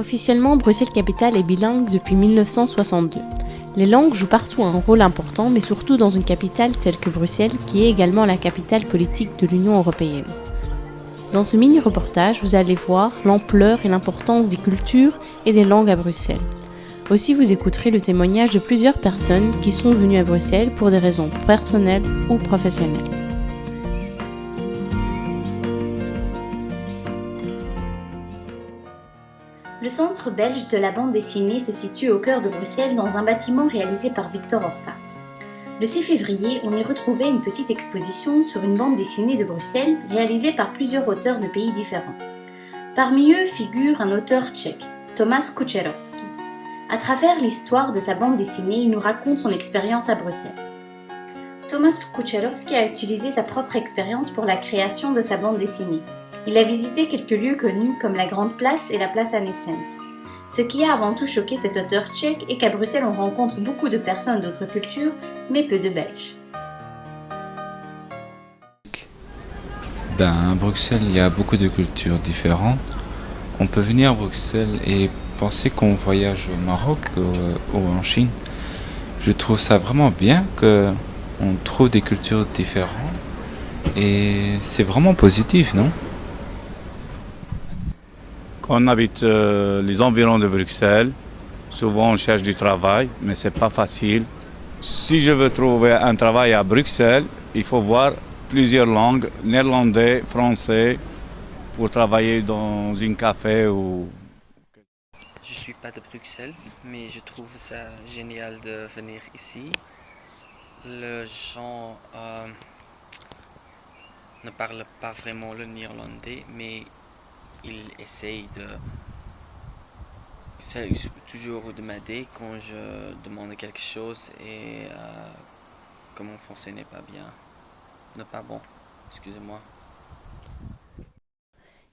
Officiellement, Bruxelles-Capitale est bilingue depuis 1962. Les langues jouent partout un rôle important, mais surtout dans une capitale telle que Bruxelles, qui est également la capitale politique de l'Union européenne. Dans ce mini-reportage, vous allez voir l'ampleur et l'importance des cultures et des langues à Bruxelles. Aussi, vous écouterez le témoignage de plusieurs personnes qui sont venues à Bruxelles pour des raisons personnelles ou professionnelles. Le centre belge de la bande dessinée se situe au cœur de Bruxelles dans un bâtiment réalisé par Victor Horta. Le 6 février, on y retrouvait une petite exposition sur une bande dessinée de Bruxelles réalisée par plusieurs auteurs de pays différents. Parmi eux figure un auteur tchèque, Tomáš Kučerovský. À travers l'histoire de sa bande dessinée, il nous raconte son expérience à Bruxelles. Tomáš Kučerovský a utilisé sa propre expérience pour la création de sa bande dessinée. Il a visité quelques lieux connus comme la Grande Place et la Place Anne Essens. Ce qui a avant tout choqué cet auteur tchèque est qu'à Bruxelles on rencontre beaucoup de personnes d'autres cultures, mais peu de Belges. À Bruxelles, il y a beaucoup de cultures différentes. On peut venir à Bruxelles et penser qu'on voyage au Maroc ou en Chine. Je trouve ça vraiment bien qu'on trouve des cultures différentes et c'est vraiment positif, non? On habite les environs de Bruxelles. Souvent, on cherche du travail, mais c'est pas facile. Si je veux trouver un travail à Bruxelles, il faut voir plusieurs langues, néerlandais, français, pour travailler dans un café ou... Je suis pas de Bruxelles, mais je trouve ça génial de venir ici. Les gens ne parlent pas vraiment le néerlandais, mais il essaye toujours de m'aider quand je demande quelque chose et que mon français n'est pas bien, n'est pas bon, excusez-moi.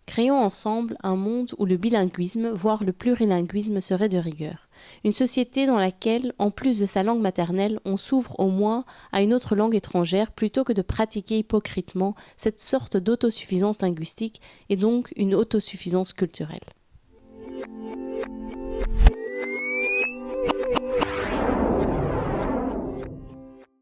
Créons ensemble un monde où le bilinguisme, voire le plurilinguisme serait de rigueur. Une société dans laquelle, en plus de sa langue maternelle, on s'ouvre au moins à une autre langue étrangère plutôt que de pratiquer hypocritement cette sorte d'autosuffisance linguistique et donc une autosuffisance culturelle.